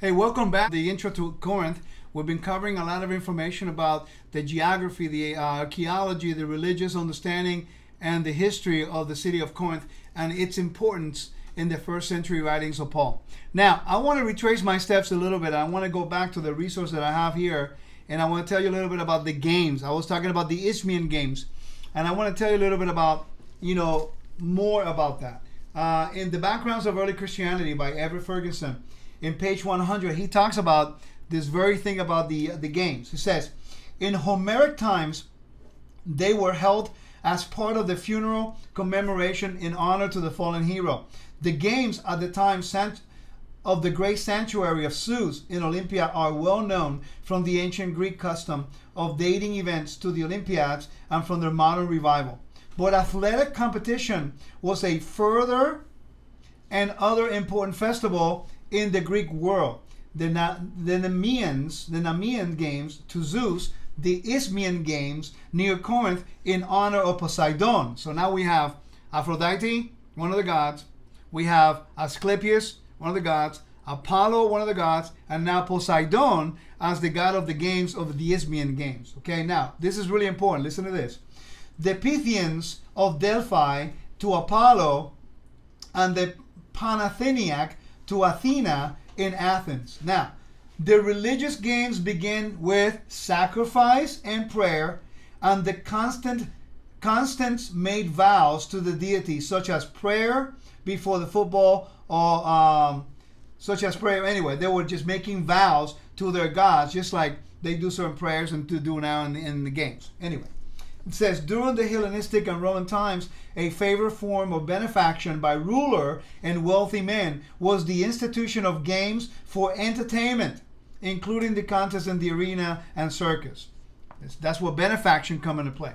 Hey, welcome back. The intro to Corinth. We've been covering a lot of information about the geography, the archaeology, the religious understanding, and the history of the city of Corinth and its importance in the first century writings of Paul. Now, I want to retrace my steps a little bit. I want to go back to the resource that I have here, and I want to tell you a little bit about the games. I was talking about the Isthmian games, and I want to tell you a little bit about, more about that. In the Backgrounds of Early Christianity by Everett Ferguson, in page 100, he talks about this very thing about the games. He says, in Homeric times, they were held as part of the funeral commemoration in honor to the fallen hero. The games at the time of the great sanctuary of Zeus in Olympia are well known from the ancient Greek custom of dating events to the Olympiads and from their modern revival. But athletic competition was a further and other important festival in the Greek world. The Nemean games to Zeus, the Isthmian games near Corinth in honor of Poseidon. So now we have Aphrodite, one of the gods. We have Asclepius, one of the gods. Apollo, one of the gods. And now Poseidon as the god of the games of the Isthmian games. Okay, now this is really important. Listen to this. The Pythians of Delphi to Apollo, and the Panatheniac to Athena in Athens. Now, the religious games begin with sacrifice and prayer, and the Constants made vows to the deity, such as prayer before the football, or such as prayer. Anyway, they were just making vows to their gods, just like they do certain prayers and to do now in the games. Anyway, it says, during the Hellenistic and Roman times, a favorite form of benefaction by ruler and wealthy men was the institution of games for entertainment, including the contest in the arena and circus. That's where benefaction come into play.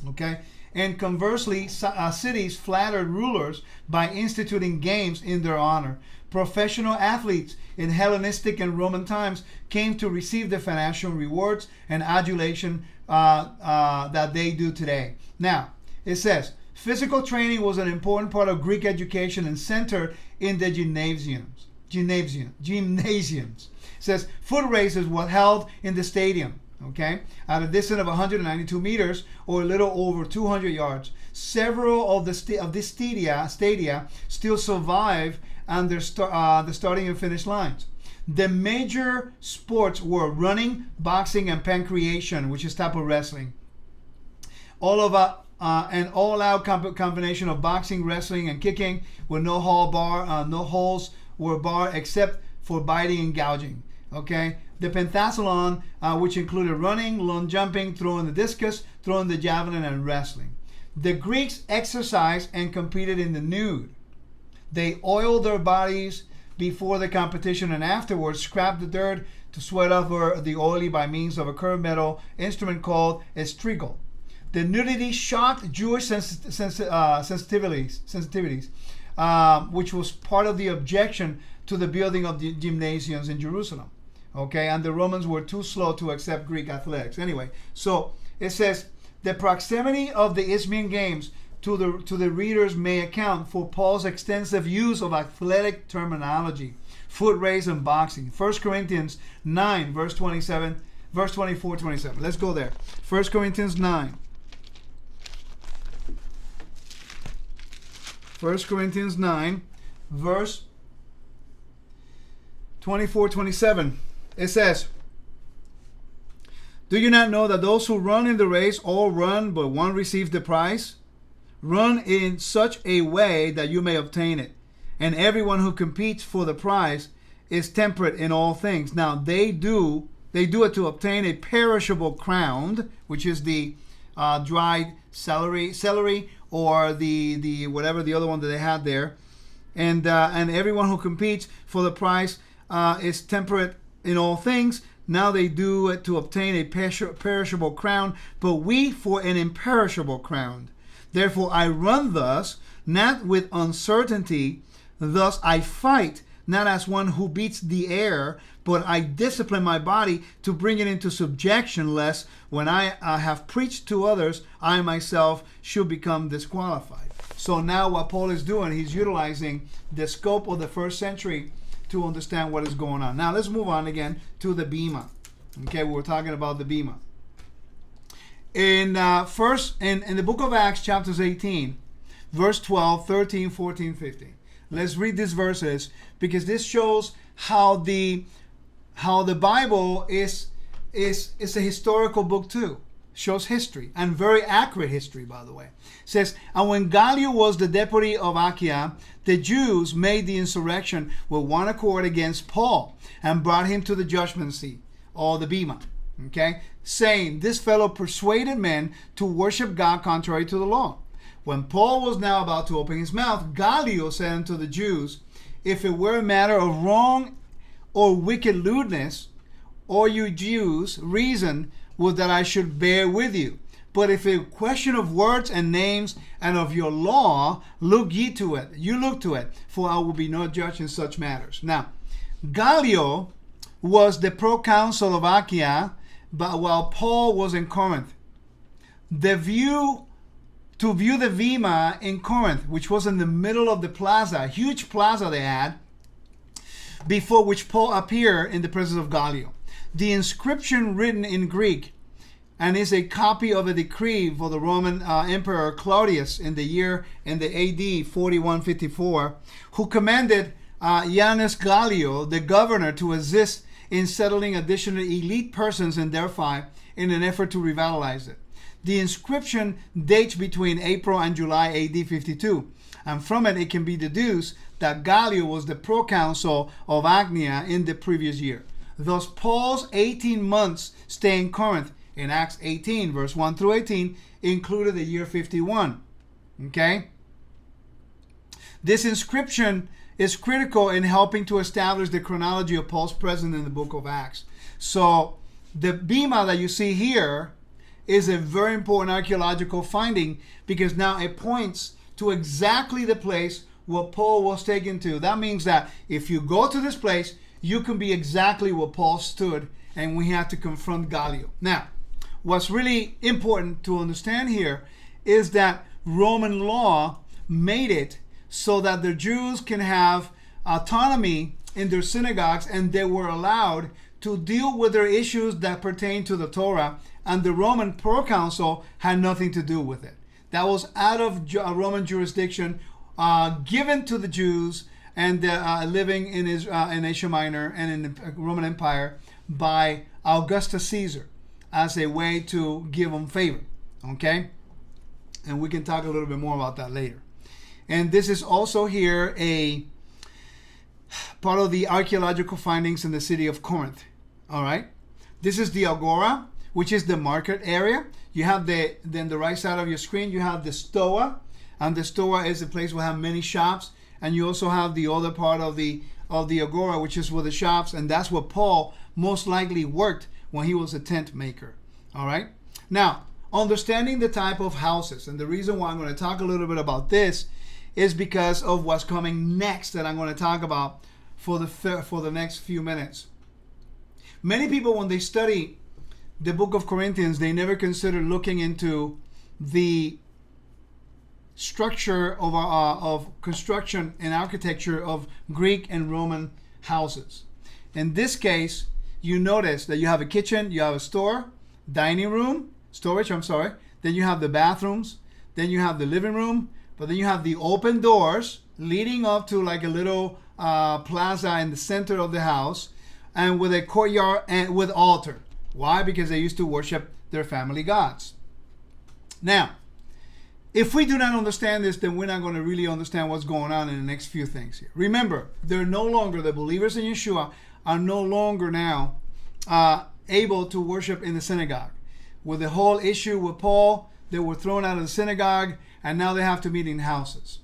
Okay? And conversely, cities flattered rulers by instituting games in their honor. Professional athletes in Hellenistic and Roman times came to receive the financial rewards and adulation that they do today. Now, it says, physical training was an important part of Greek education and centered in the gymnasiums. It says, foot races were held in the stadium, okay, at a distance of 192 meters or a little over 200 yards. Several of these stadia still survive on the starting and finish lines. The major sports were running, boxing, and pancreation, which is type of wrestling. An all-out combination of boxing, wrestling, and kicking, with no holes were barred except for biting and gouging. Okay, the pentathlon, which included running, long jumping, throwing the discus, throwing the javelin, and wrestling. The Greeks exercised and competed in the nude. They oiled their bodies before the competition and afterwards scrapped the dirt to sweat off the oil by means of a curved metal instrument called a strigil. The nudity shocked Jewish sensitivities, which was part of the objection to the building of the gymnasiums in Jerusalem. Okay, and the Romans were too slow to accept Greek athletics. Anyway, so it says the proximity of the Isthmian games to the readers may account for Paul's extensive use of athletic terminology, foot race, and boxing. 1 Corinthians 9, verse 27, verse 24, 27. Let's go there. 1 Corinthians 9. 1 Corinthians 9, verse 24, 27. It says, do you not know that those who run in the race all run, but one receives the prize? Run in such a way that you may obtain it. And everyone who competes for the prize is temperate in all things. Now they do it to obtain a perishable crown, which is the dried celery, or the whatever the other one that they had there. And everyone who competes for the prize is temperate in all things. Now they do it to obtain a perishable crown, but we for an imperishable crown. Therefore I run thus, not with uncertainty. Thus I fight, not as one who beats the air, but I discipline my body to bring it into subjection, lest when I have preached to others, I myself should become disqualified. So now what Paul is doing, he's utilizing the scope of the first century to understand what is going on. Now let's move on again to the Bema. Okay, we're talking about the Bema. In in the book of Acts, chapters 18, verse 12, 13, 14, 15. Let's read these verses because this shows how the Bible is a historical book too. Shows history, and very accurate history, by the way. It says, and when Gallio was the deputy of Achaia, the Jews made the insurrection with one accord against Paul and brought him to the judgment seat, or the Bema. Okay, saying, this fellow persuaded men to worship God contrary to the law. When Paul was now about to open his mouth, Gallio said unto the Jews, if it were a matter of wrong or wicked lewdness, or you Jews reason would that I should bear with you. But if a question of words and names and of your law, look ye to it. You look to it, for I will be no judge in such matters. Now, Gallio was the proconsul of Achaia, but while Paul was in Corinth. To view the Bema in Corinth, which was in the middle of the plaza, a huge plaza they had, before which Paul appeared in the presence of Gallio. The inscription written in Greek and is a copy of a decree for the Roman Emperor Claudius in the AD 4154, who commanded Janus Gallio, the governor, to assist in settling additional elite persons in Delphi in an effort to revitalize it. The inscription dates between April and July AD 52, and from it can be deduced that Gallio was the proconsul of Achaia in the previous year. Thus, Paul's 18 months stay in Corinth in Acts 18, verse 1 through 18, included the year 51. Okay? This inscription is critical in helping to establish the chronology of Paul's presence in the book of Acts. So, the Bema that you see here is a very important archaeological finding because now it points to exactly the place where Paul was taken to. That means that if you go to this place, you can be exactly where Paul stood, and we have to confront Gallio. Now, what's really important to understand here is that Roman law made it so that the Jews can have autonomy in their synagogues, and they were allowed to deal with their issues that pertain to the Torah, and the Roman proconsul had nothing to do with it. That was out of Roman jurisdiction, given to the Jews and living in Asia Minor and in the Roman Empire by Augustus Caesar as a way to give them favor. Okay? And we can talk a little bit more about that later. And this is also here a part of the archaeological findings in the city of Corinth. All right? This is the Agora, which is the market area. You have then the right side of your screen, you have the Stoa. And the Stoa is a place where we have many shops. And you also have the other part of the Agora, which is where the shops, and that's where Paul most likely worked when he was a tent maker. All right? Now, understanding the type of houses, and the reason why I'm going to talk a little bit about this is because of what's coming next that I'm going to talk about for the next few minutes. Many people, when they study the book of Corinthians, they never consider looking into the structure of construction and architecture of Greek and Roman houses. In this case, you notice that you have a kitchen, you have a storage, then you have the bathrooms, then you have the living room, but then you have the open doors leading up to like a little plaza in the center of the house, and with a courtyard and with altar. Why? Because they used to worship their family gods. Now, if we do not understand this, then we're not going to really understand what's going on in the next few things here. Remember, they're no longer, the believers in Yeshua are no longer now able to worship in the synagogue. With the whole issue with Paul, they were thrown out of the synagogue, and now they have to meet in houses.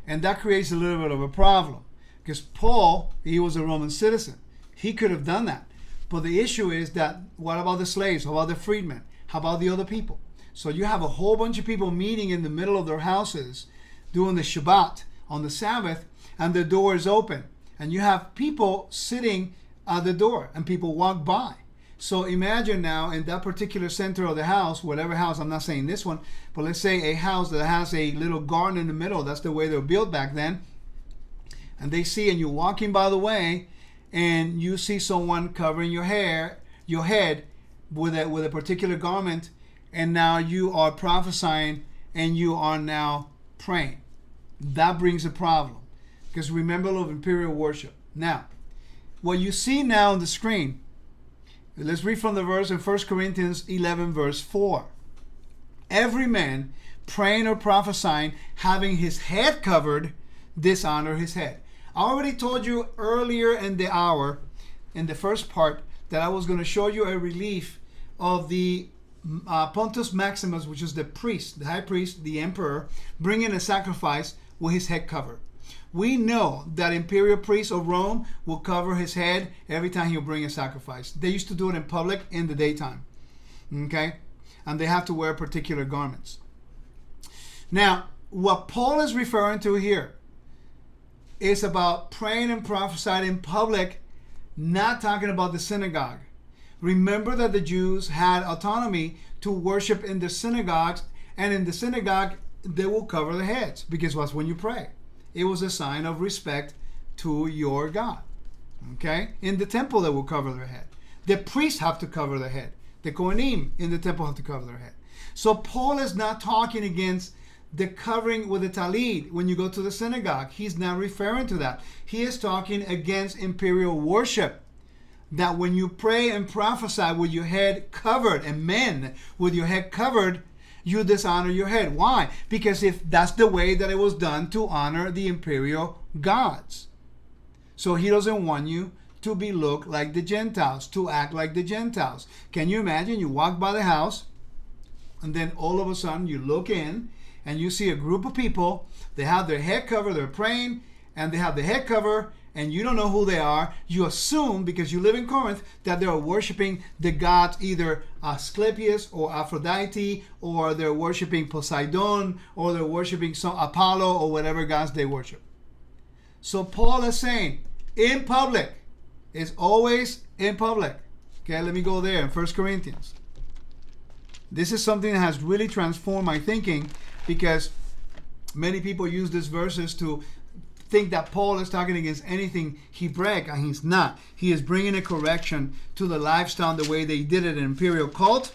And that creates a little bit of a problem. Because Paul, he was a Roman citizen. He could have done that. But the issue is that, what about the slaves? How about the freedmen? How about the other people? So you have a whole bunch of people meeting in the middle of their houses doing the Shabbat on the Sabbath, and the door is open. And you have people sitting at the door, and people walk by. So imagine now in that particular center of the house, whatever house, I'm not saying this one, but let's say a house that has a little garden in the middle. That's the way they were built back then. And they see, and you're walking by the way, and you see someone covering your head with a particular garment, and now you are prophesying and you are now praying. That brings a problem, because remember of imperial worship. Now, what you see now on the screen, let's read from the verse in 1 Corinthians 11 verse 4. Every man praying or prophesying, having his head covered, dishonor his head. I already told you earlier in the hour, in the first part, that I was going to show you a relief of the Pontius Maximus, which is the priest, the high priest, the emperor, bringing a sacrifice with his head covered. We know that imperial priests of Rome will cover his head every time he'll bring a sacrifice. They used to do it in public in the daytime. Okay? And they have to wear particular garments. Now, what Paul is referring to here is about praying and prophesying in public, not talking about the synagogue. Remember that the Jews had autonomy to worship in the synagogues, and in the synagogue they will cover their heads, because that's when you pray. It was a sign of respect to your God. Okay? In the temple they will cover their head. The priests have to cover their head. The Kohanim in the temple have to cover their head. So Paul is not talking against the covering with the talid when you go to the synagogue. He's not referring to that. He is talking against imperial worship. That when you pray and prophesy with your head covered, and men with your head covered, you dishonor your head. Why? Because if that's the way that it was done to honor the imperial gods. So he doesn't want you to be look like the Gentiles, to act like the Gentiles. Can you imagine? You walk by the house, and then all of a sudden you look in, and you see a group of people. They have their head covered, they're praying, and they have the head cover, and you don't know who they are. You assume, because you live in Corinth, that they are worshiping the gods, either Asclepius or Aphrodite, or they're worshiping Poseidon, or they're worshiping some Apollo, or whatever gods they worship. So Paul is saying, in public, it's always in public. Okay, let me go there in 1 Corinthians. This is something that has really transformed my thinking, because many people use these verses to think that Paul is talking against anything Hebraic, and he's not. He is bringing a correction to the lifestyle, the way they did it in imperial cult,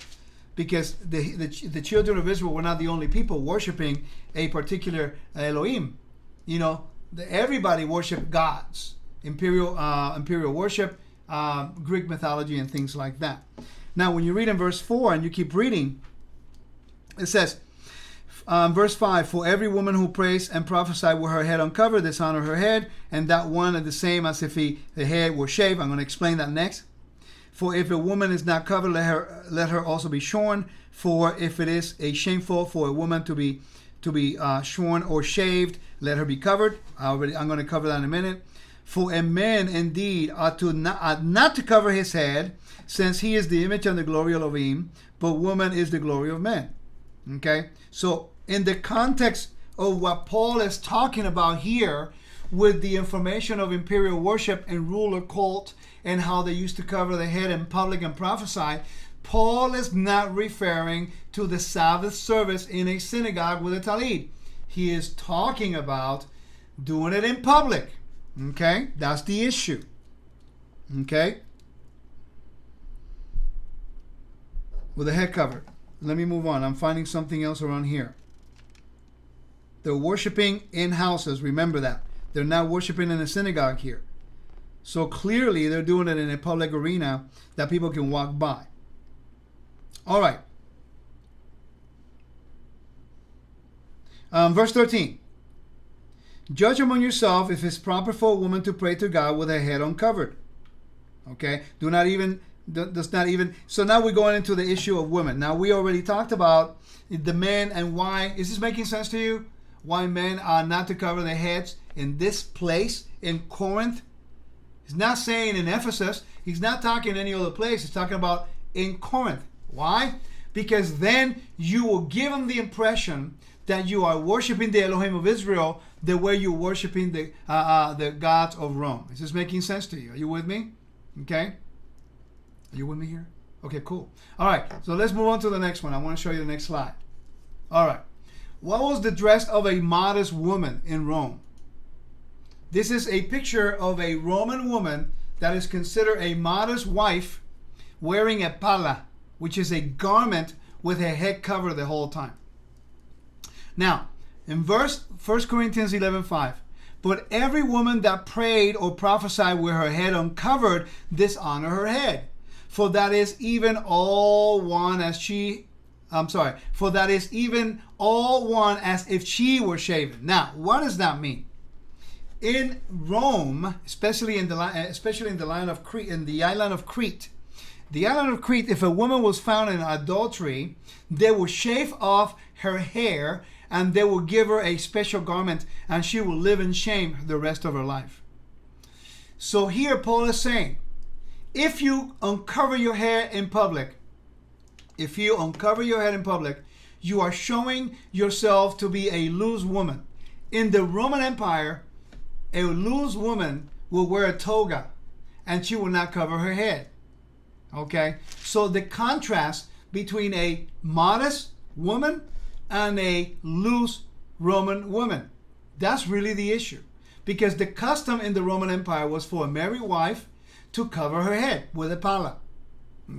because the children of Israel were not the only people worshiping a particular Elohim. You know, everybody worshiped gods, imperial worship, Greek mythology, and things like that. Now, when you read in verse 4 and you keep reading, it says, verse 5, for every woman who prays and prophesies with her head uncovered, dishonor her head, and that one is the same as if the head were shaved. I'm going to explain that next. For if a woman is not covered, let her also be shorn. For if it is a shameful for a woman to be shorn or shaved, let her be covered. I'm going to cover that in a minute. For a man indeed ought not to cover his head, since he is the image and the glory of Elohim, but woman is the glory of man. Okay? So in the context of what Paul is talking about here, with the information of imperial worship and ruler cult and how they used to cover their head in public and prophesy, Paul is not referring to the Sabbath service in a synagogue with a talid. He is talking about doing it in public. Okay? That's the issue. Okay? With the head covered. Let me move on. I'm finding something else around here. They're worshiping in houses. Remember that. They're not worshiping in a synagogue here. So clearly they're doing it in a public arena that people can walk by. All right. Verse 13. Judge among yourself if it's proper for a woman to pray to God with her head uncovered. Okay? Does not even. So now we're going into the issue of women. Now we already talked about the men and why. Is this making sense to you? Why men are not to cover their heads in this place in Corinth? He's not saying in Ephesus. He's not talking any other place. He's talking about in Corinth. Why? Because then you will give them the impression that you are worshiping the Elohim of Israel the way you're worshiping the gods of Rome. Is this making sense to you? Are you with me? Okay. Are you with me here? Okay, cool. All right, so let's move on to the next one. I want to show you the next slide. All right. What was the dress of a modest woman in Rome? This is a picture of a Roman woman that is considered a modest wife wearing a pala, which is a garment with her head covered the whole time. Now, in 1 Corinthians 11:5, but every woman that prayed or prophesied with her head uncovered dishonor her head. For that is even all one as if she were shaven. Now, what does that mean? In Rome, especially in the island of Crete, if a woman was found in adultery, they would shave off her hair and they will give her a special garment, and she will live in shame the rest of her life. So here Paul is saying, if you uncover your hair in public, you are showing yourself to be a loose woman. In the Roman Empire, a loose woman will wear a toga, and she will not cover her head. Okay? So the contrast between a modest woman and a loose Roman woman. That's really the issue. Because the custom in the Roman Empire was for a married wife to cover her head with a pala.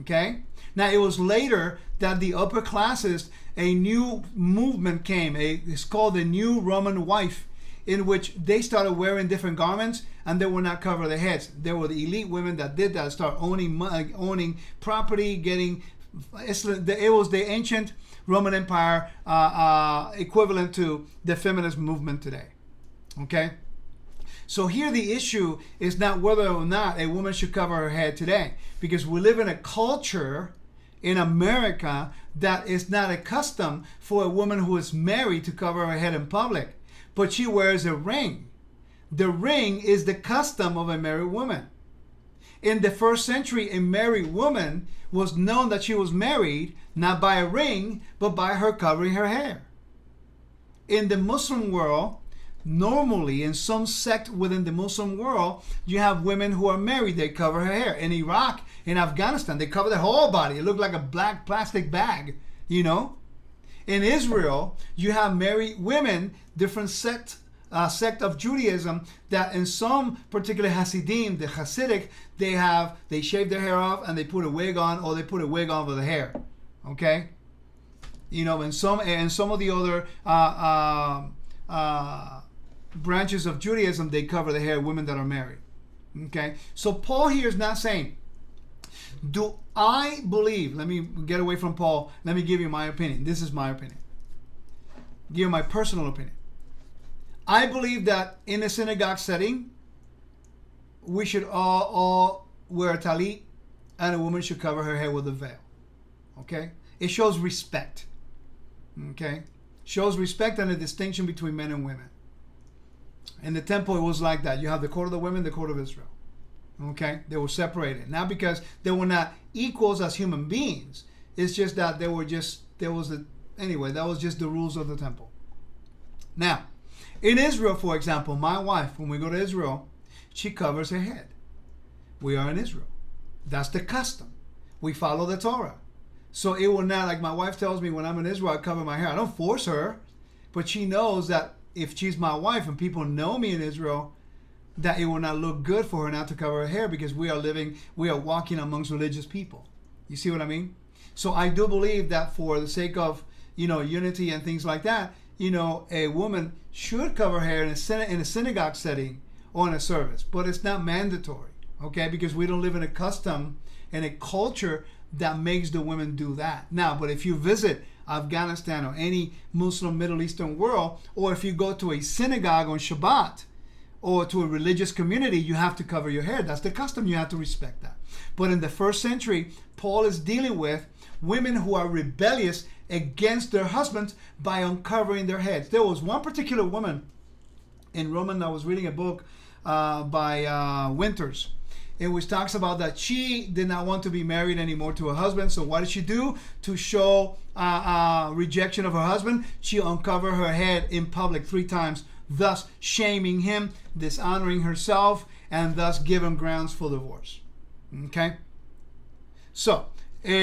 Okay? Now it was later that the upper classes, a new movement came. It's called the New Roman Wife, in which they started wearing different garments and they would not cover their heads. There were the elite women that did that, start owning property, it was the ancient Roman Empire equivalent to the feminist movement today. Okay? So here the issue is not whether or not a woman should cover her head today, because we live in a culture in America that is not accustomed for a woman who is married to cover her head in public, but she wears a ring. The ring is the custom of a married woman. In the first century, a married woman was known that she was married not by a ring, but by her covering her hair. In the Muslim world, normally in some sect within the Muslim world, you have women who are married, they cover her hair. In Iraq, in Afghanistan, they cover their whole body. It looked like a black plastic bag, you know. In Israel, you have married women, different sect of Judaism, that in some particular Hasidim, the Hasidic, they shave their hair off and they put a wig on, or they put a wig on with the hair. Okay, you know, in some of the other branches of Judaism, they cover the hair of women that are married. Okay, so Paul here is not saying, do I believe, let me get away from Paul, let me give you my opinion. This is my opinion. Give you my personal opinion. I believe that in a synagogue setting, we should all wear a talit, and a woman should cover her hair with a veil. Okay? It shows respect. Okay? Shows respect and a distinction between men and women. In the temple, it was like that. You have the court of the women, the court of Israel. Okay? They were separated. Not because they were not equals as human beings. It's just that that was just the rules of the temple. Now, in Israel, for example, my wife, when we go to Israel, she covers her head. We are in Israel. That's the custom. We follow the Torah. So it will not, like my wife tells me when I'm in Israel, I cover my hair. I don't force her, but she knows that if she's my wife and people know me in Israel, that it will not look good for her not to cover her hair, because we are walking amongst religious people. You see what I mean? So I do believe that for the sake of, unity and things like that, a woman should cover her hair in a synagogue setting or in a service, but it's not mandatory, okay? Because we don't live in a custom and a culture that makes the women do that. Now, but if you visit Afghanistan or any Muslim Middle Eastern world, or if you go to a synagogue on Shabbat or to a religious community, you have to cover your hair. That's the custom. You have to respect that. But in the first century, Paul is dealing with women who are rebellious against their husbands by uncovering their heads. There was one particular woman in Roman, I was reading a book by Winters, in which talks about that she did not want to be married anymore to her husband. So what did she do? To show rejection of her husband, she uncovered her head in public 3 times, thus shaming him, dishonoring herself, and thus giving grounds for divorce. Okay? So,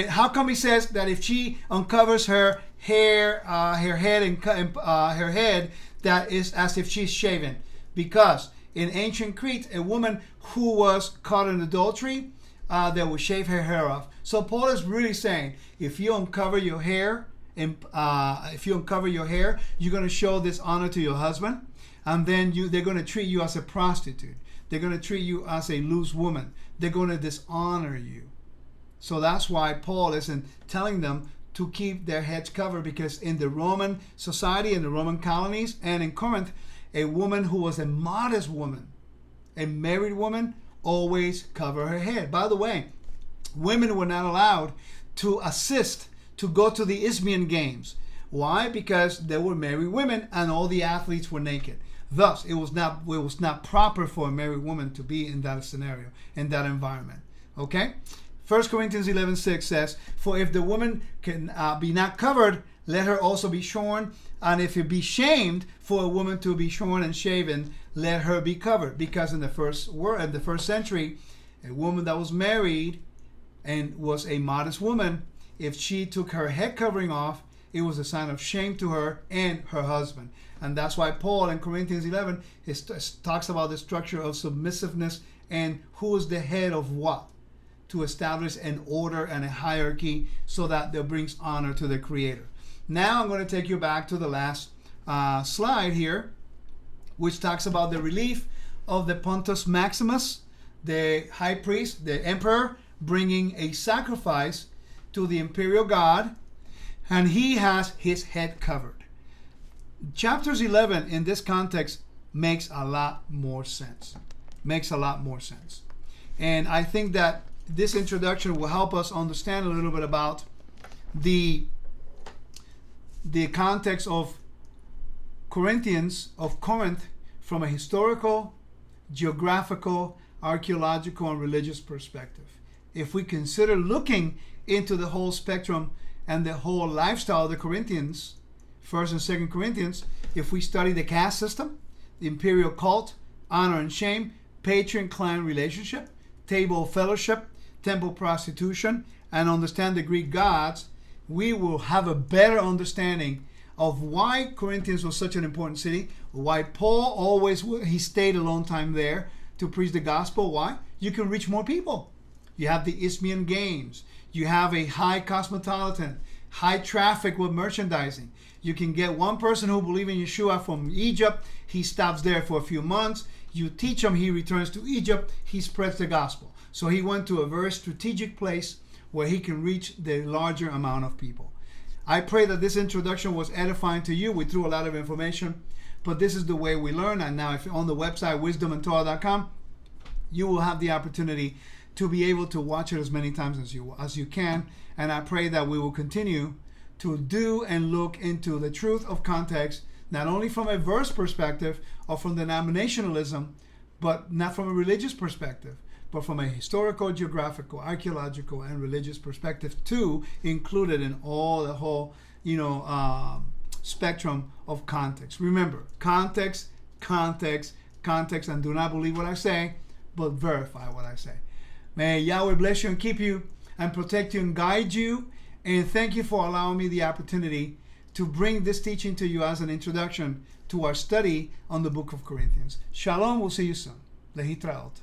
how come he says that if she uncovers her hair, her head, that is as if she's shaven? Because in ancient Crete, a woman who was caught in adultery, they would shave her hair off. So Paul is really saying, if you uncover your hair, you're going to show this honor to your husband, and then they're going to treat you as a prostitute. They're going to treat you as a loose woman. They're going to dishonor you. So that's why Paul isn't telling them to keep their heads covered, because in the Roman society, in the Roman colonies, and in Corinth, a woman who was a modest woman, a married woman, always cover her head. By the way, women were not allowed to assist to go to the Isthmian games. Why? Because they were married women and all the athletes were naked. Thus, it was not proper for a married woman to be in that scenario, in that environment. Okay? 1 Corinthians 11:6 says, "For if the woman can be not covered, let her also be shorn. And if it be shamed for a woman to be shorn and shaven, let her be covered." Because in the first century, a woman that was married and was a modest woman, if she took her head covering off, it was a sign of shame to her and her husband. And that's why Paul in Corinthians 11 talks about the structure of submissiveness and who is the head of what, to establish an order and a hierarchy so that that brings honor to the Creator. Now I'm going to take you back to the last slide here, which talks about the relief of the Pontiff Maximus, the high priest, the emperor, bringing a sacrifice to the imperial god, and he has his head covered. Chapters 11 in this context makes a lot more sense. And I think that this introduction will help us understand a little bit about the context of Corinth from a historical, geographical, archaeological, and religious perspective. If we consider looking into the whole spectrum and the whole lifestyle of the Corinthians, 1st and 2nd Corinthians, if we study the caste system, the imperial cult, honor and shame, patron-client relationship, table fellowship, temple prostitution, and understand the Greek gods, we will have a better understanding of why Corinthians was such an important city, why Paul he stayed a long time there to preach the gospel. Why? You can reach more people. You have the Isthmian games. You have a high cosmopolitan, high traffic with merchandising. You can get one person who believes in Yeshua from Egypt. He stops there for a few months. You teach him. He returns to Egypt. He spreads the gospel. So he went to a very strategic place where he can reach the larger amount of people. I pray that this introduction was edifying to you. We threw a lot of information, but this is the way we learn. And now if you're on the website, wisdomandtorah.com, you will have the opportunity to be able to watch it as many times as you can. And I pray that we will continue to do and look into the truth of context, not only from a verse perspective or from denominationalism, but not from a religious perspective, but from a historical, geographical, archaeological, and religious perspective too, included in all the whole, spectrum of context. Remember, context, and do not believe what I say, but verify what I say. May Yahweh bless you and keep you and protect you and guide you. And thank you for allowing me the opportunity to bring this teaching to you as an introduction to our study on the book of Corinthians. Shalom. We'll see you soon. Lehitraot.